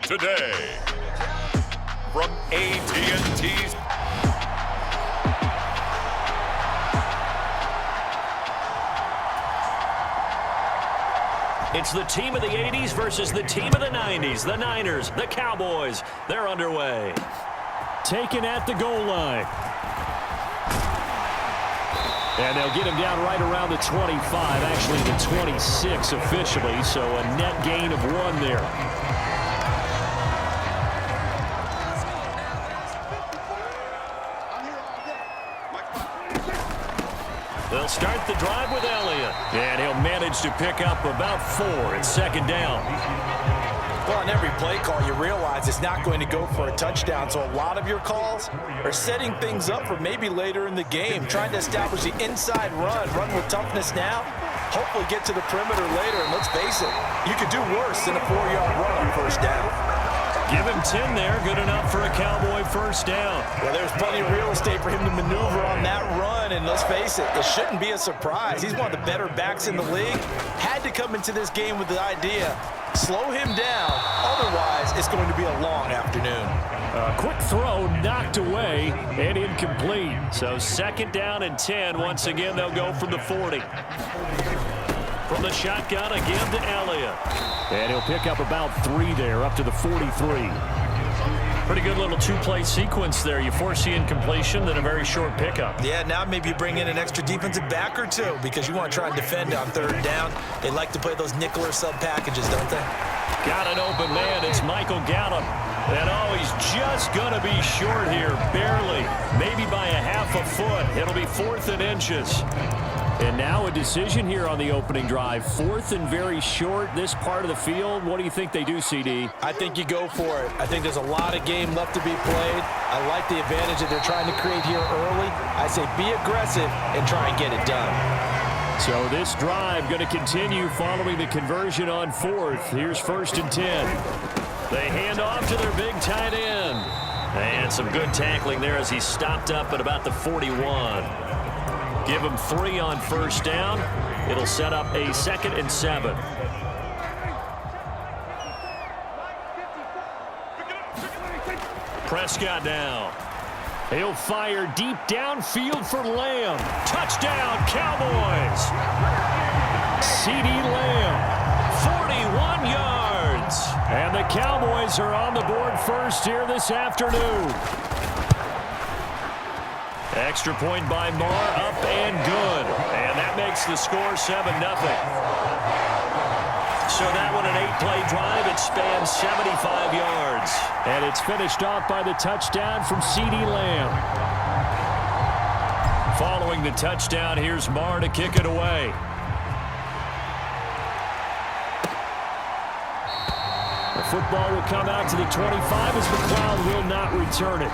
today. From AT&T's It's the team of the 80s versus the team of the 90s. The Niners, the Cowboys, they're underway. Taken at the goal line. And they'll get him down right around the 25, actually the 26 officially, so a net gain of 1 there. They'll start the drive with Elliott. And he'll manage to pick up about 4 at second down. Well, on every play call, you realize it's not going to go for a touchdown, so a lot of your calls are setting things up for maybe later in the game, trying to establish the inside run with toughness now, hopefully get to the perimeter later, and let's face it, you could do worse than a 4-yard run on first down. Give him 10 there, good enough for a Cowboy first down. Well, there's plenty of real estate for him to maneuver on that run, and let's face it, it shouldn't be a surprise. He's one of the better backs in the league. Had to come into this game with the idea, slow him down, otherwise it's going to be a long afternoon. A quick throw knocked away and incomplete. So second down and 10. Once again, they'll go from the 40. From the shotgun again to Elliott. And he'll pick up about 3 there, up to the 43. Pretty good little 2-play sequence there. You force the incompletion, then a very short pickup. Yeah, now maybe you bring in an extra defensive back or 2 because you want to try and defend on third down. They like to play those nickel or sub packages, don't they? Got an open man. It's Michael Gallup. And he's just going to be short here, barely. Maybe by a half a foot. It'll be 4th and inches. And now a decision here on the opening drive. 4th and very short, this part of the field. What do you think they do, CD? I think you go for it. I think there's a lot of game left to be played. I like the advantage that they're trying to create here early. I say be aggressive and try and get it done. So this drive going to continue following the conversion on 4th. Here's 1st and 10. They hand off to their big tight end. And some good tackling there as he stopped up at about the 41. Give him 3 on first down. It'll set up a 2nd and 7. Prescott now. He'll fire deep downfield for Lamb. Touchdown, Cowboys. CD Lamb, 41 yards. And the Cowboys are on the board first here this afternoon. Extra point by Marr, up and good. And that makes the score 7-0. So that one an 8-play drive. It spans 75 yards. And it's finished off by the touchdown from CD Lamb. Following the touchdown, here's Marr to kick it away. The football will come out to the 25 as McLeod will not return it.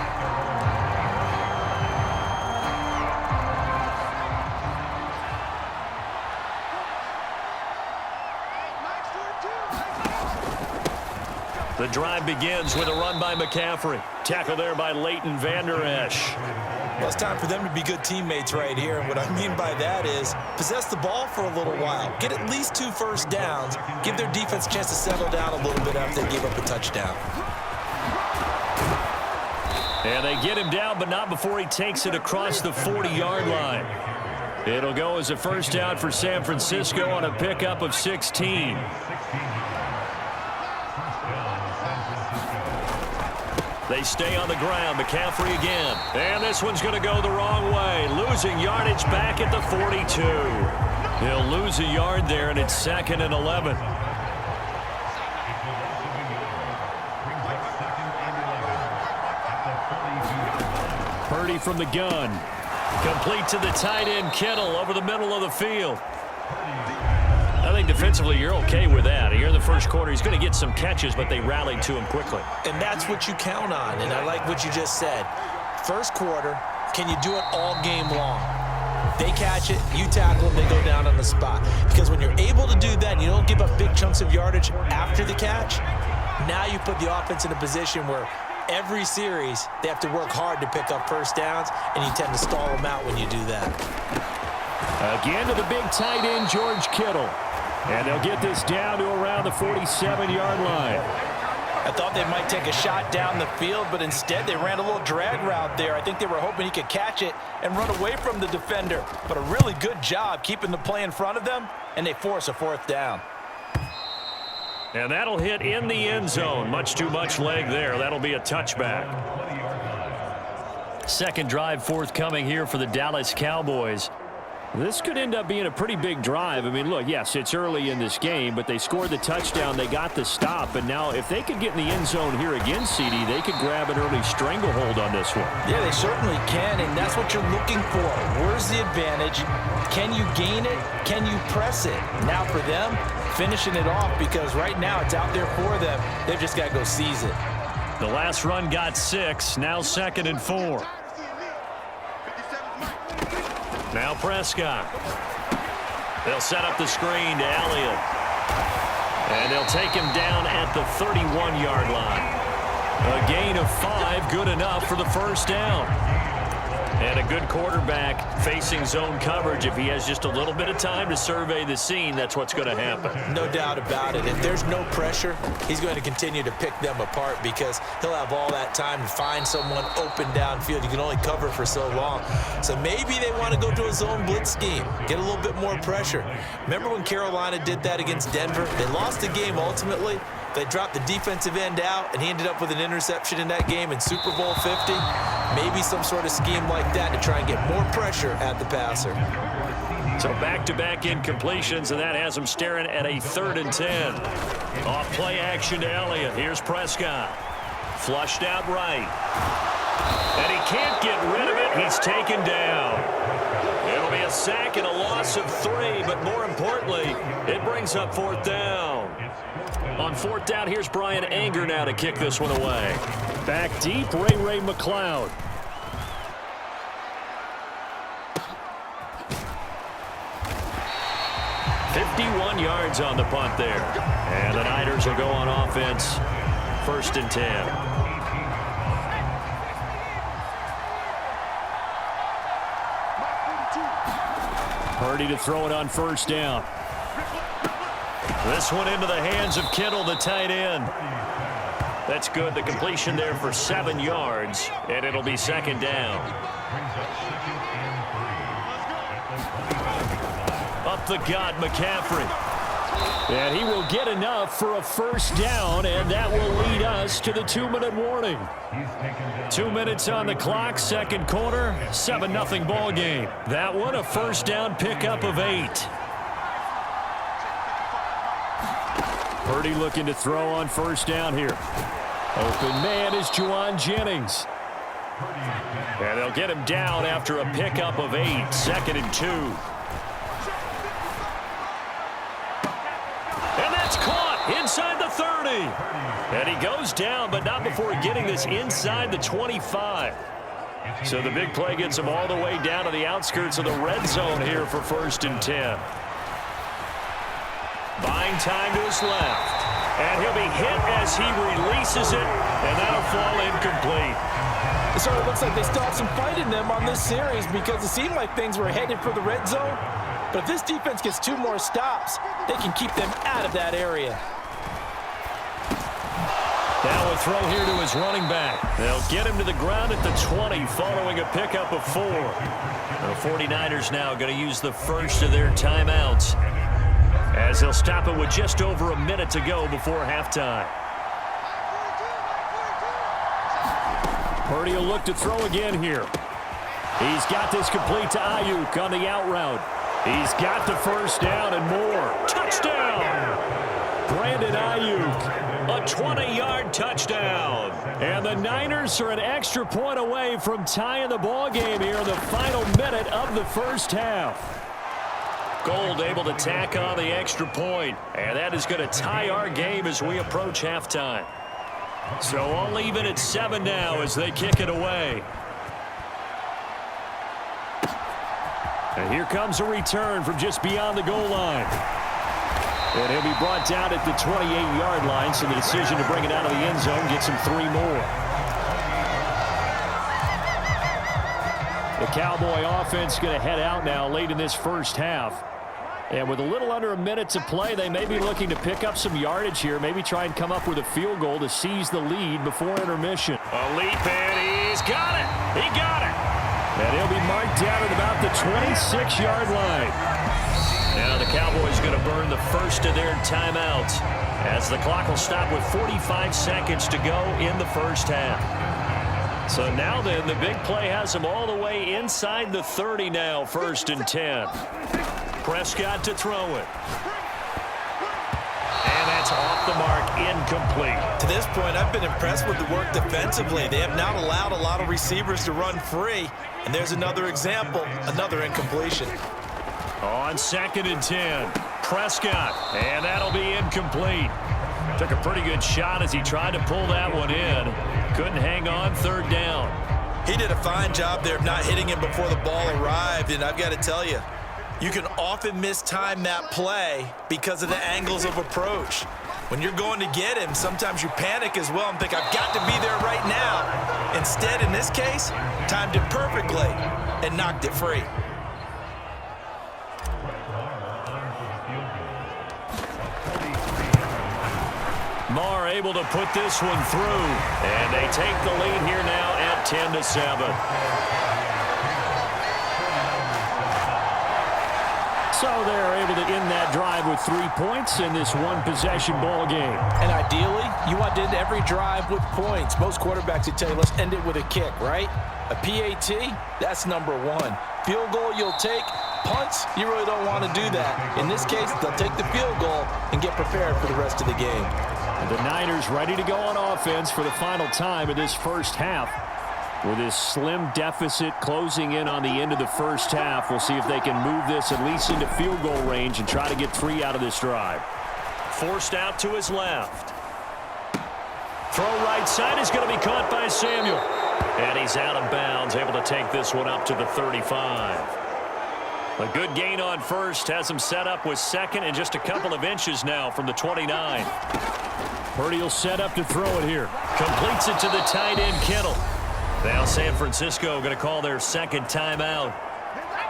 The drive begins with a run by McCaffrey. Tackle there by Leighton Vander Esch. Well, it's time for them to be good teammates right here. And what I mean by that is possess the ball for a little while. Get at least 2 first downs. Give their defense a chance to settle down a little bit after they gave up a touchdown. And they get him down, but not before he takes it across the 40-yard line. It'll go as a first down for San Francisco on a pickup of 16. They stay on the ground. McCaffrey again. And this one's going to go the wrong way. Losing yardage back at the 42. He'll lose a yard there, and it's 2nd and 11. Purdy from the gun. Complete to the tight end, Kittle, over the middle of the field. I think defensively you're okay with that. Here in the first quarter, he's going to get some catches, but they rallied to him quickly. And that's what you count on, and I like what you just said. First quarter, can you do it all game long? They catch it, you tackle them, they go down on the spot. Because when you're able to do that, and you don't give up big chunks of yardage after the catch, now you put the offense in a position where every series they have to work hard to pick up first downs, and you tend to stall them out when you do that. Again to the big tight end, George Kittle. And they'll get this down to around the 47-yard line. I thought they might take a shot down the field, but instead they ran a little drag route there. I think they were hoping he could catch it and run away from the defender. But a really good job keeping the play in front of them, and they force a 4th down. And that'll hit in the end zone. Much too much leg there. That'll be a touchback. Second drive forthcoming here for the Dallas Cowboys. This could end up being a pretty big drive. I mean, look, yes, it's early in this game, but they scored the touchdown. They got the stop. And now if they could get in the end zone here again, CD, they could grab an early stranglehold on this one. Yeah, they certainly can, and that's what you're looking for. Where's the advantage? Can you gain it? Can you press it? Now for them, finishing it off, because right now it's out there for them. They've just got to go seize it. The last run got 6. Now 2nd and 4. Now Prescott. They'll set up the screen to Elliott. And they'll take him down at the 31-yard line. A gain of 5, good enough for the first down. And a good quarterback facing zone coverage. If he has just a little bit of time to survey the scene, that's what's going to happen. No doubt about it. If there's no pressure, he's going to continue to pick them apart because he'll have all that time to find someone open downfield. You can only cover for so long. So maybe they want to go to a zone blitz scheme, get a little bit more pressure. Remember when Carolina did that against Denver? They lost the game ultimately. They dropped the defensive end out, and he ended up with an interception in that game in Super Bowl 50. Maybe some sort of scheme like that to try and get more pressure at the passer. So back-to-back incompletions, and that has him staring at a 3rd and 10. Off play action to Elliott. Here's Prescott. Flushed out right. And he can't get rid of it. He's taken down. It'll be a sack and a loss of 3, but more importantly, it brings up 4th down. On 4th down, here's Brian Anger now to kick this one away. Back deep, Ray McLeod. .51 yards on the punt there. And the Niners will go on offense. 1st and 10. Purdy to throw it on 1st down. This one into the hands of Kittle, the tight end. That's good. The completion there for 7 yards, and it'll be 2nd down. Up the gut, McCaffrey. And he will get enough for a 1st down, and that will lead us to the 2-minute warning. 2 minutes on the clock, 2nd quarter, 7-0 ball game. That one, a 1st down pickup of 8. Purdy looking to throw on 1st down here. Open man is Juwan Jennings. And they'll get him down after a pickup of 8, 2nd and 2. And that's caught inside the 30. And he goes down, but not before getting this inside the 25. So the big play gets him all the way down to the outskirts of the red zone here for 1st and 10. Buying time to his left. And he'll be hit as he releases it, and that'll fall incomplete. It sort of looks like they still have some fight in them on this series because it seemed like things were headed for the red zone. But if this defense gets 2 more stops, they can keep them out of that area. Now a throw here to his running back. They'll get him to the ground at the 20 following a pickup of 4. The 49ers now going to use the first of their timeouts, as they'll stop it with just over a minute to go before halftime. Purdy will look to throw again here. He's got this complete to Ayuk on the out route. He's got the 1st down and more. Touchdown! Brandon Ayuk, a 20-yard touchdown. And the Niners are an extra point away from tying the ball game here in the final minute of the 1st half. Gold able to tack on the extra point, and that is going to tie our game as we approach halftime. So all even at 7 now as they kick it away. And here comes a return from just beyond the goal line. And he'll be brought down at the 28-yard line, so the decision to bring it out of the end zone gets him 3 more. The Cowboy offense going to head out now late in this 1st half. And with a little under a minute to play, they may be looking to pick up some yardage here, maybe try and come up with a field goal to seize the lead before intermission. A leap, and he's got it. He got it. And he'll be marked down at about the 26-yard line. Now the Cowboys going to burn the first of their timeouts as the clock will stop with 45 seconds to go in the first half. So now then, the big play has them all the way inside the 30 now, 1st and 10. Prescott to throw it. And that's off the mark, incomplete. To this point, I've been impressed with the work defensively. They have not allowed a lot of receivers to run free. And there's another example, another incompletion. On 2nd and 10, Prescott, and that'll be incomplete. Took a pretty good shot as he tried to pull that one in. Couldn't hang on 3rd down. He did a fine job there of not hitting him before the ball arrived, and I've got to tell you, you can often mistime that play because of the angles of approach. When you're going to get him, sometimes you panic as well and think, I've got to be there right now. Instead, in this case, timed it perfectly and knocked it free. Marr able to put this one through, and they take the lead here now at 10-7. So they're able to end that drive with 3 points in this one-possession ball game. And ideally, you want to end every drive with points. Most quarterbacks would tell you, let's end it with a kick, right? A PAT, that's number 1. Field goal you'll take. Punts, you really don't want to do that. In this case, they'll take the field goal and get prepared for the rest of the game. And the Niners ready to go on offense for the final time of this first half. With this slim deficit closing in on the end of the first half, we'll see if they can move this at least into field goal range and try to get 3 out of this drive. Forced out to his left. Throw right side is going to be caught by Samuel. And he's out of bounds, able to take this one up to the 35. A good gain on first has him set up with 2nd and just a couple of inches now from the 29. Purdy will set up to throw it here. Completes it to the tight end, Kittle. Now San Francisco going to call their 2nd timeout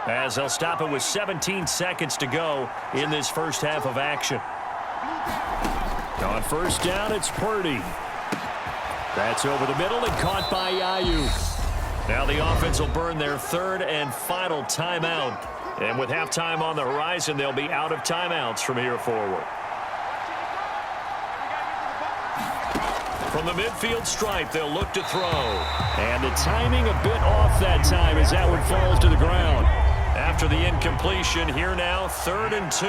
as they'll stop it with 17 seconds to go in this first half of action. On 1st down, it's Purdy. That's over the middle and caught by Ayuk. Now the offense will burn their 3rd and final timeout. And with halftime on the horizon, they'll be out of timeouts from here forward. From the midfield stripe, they'll look to throw. And the timing a bit off that time as that one falls to the ground. After the incompletion, here now, 3rd and 2.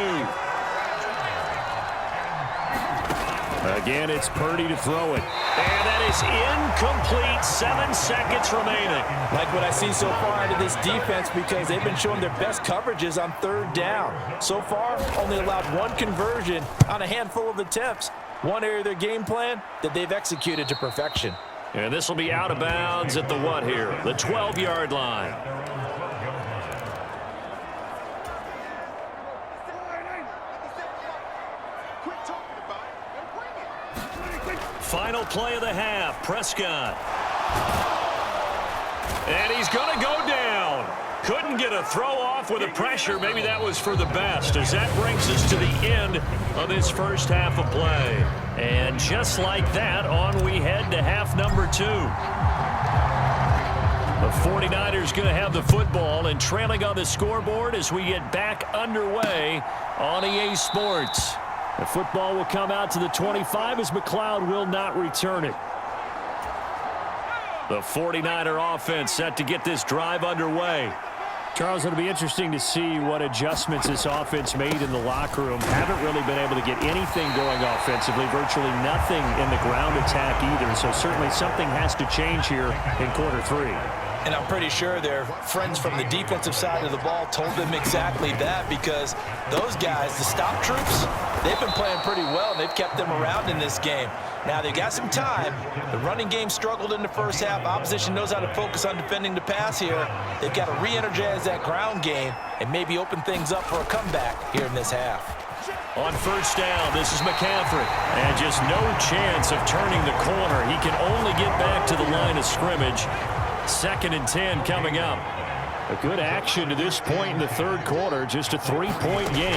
Again, it's Purdy to throw it. And that is incomplete. 7 seconds remaining. Like what I see so far out of this defense because they've been showing their best coverages on 3rd down. So far, only allowed 1 conversion on a handful of attempts. One area of their game plan that they've executed to perfection. And this will be out of bounds at the what here? The 12-yard line. Final play of the half, Prescott. And he's going to go down. Couldn't get a throw off with the pressure. Maybe that was for the best as that brings us to the end of this first half of play. And just like that, on we head to half number 2. The 49ers going to have the football and trailing on the scoreboard as we get back underway on EA Sports. The football will come out to the 25 as McLeod will not return it. The 49er offense set to get this drive underway. Charles, it'll be interesting to see what adjustments this offense made in the locker room. Haven't really been able to get anything going offensively, virtually nothing in the ground attack either. So certainly something has to change here in quarter 3. And I'm pretty sure their friends from the defensive side of the ball told them exactly that because those guys, the stop troops, they've been playing pretty well and they've kept them around in this game. Now they've got some time. The running game struggled in the first half. Opposition knows how to focus on defending the pass here. They've got to re-energize that ground game and maybe open things up for a comeback here in this half. On 1st down, this is McCaffrey. And just no chance of turning the corner. He can only get back to the line of scrimmage. 2nd and 10 coming up. A good action to this point in the 3rd quarter. Just a 3-point game.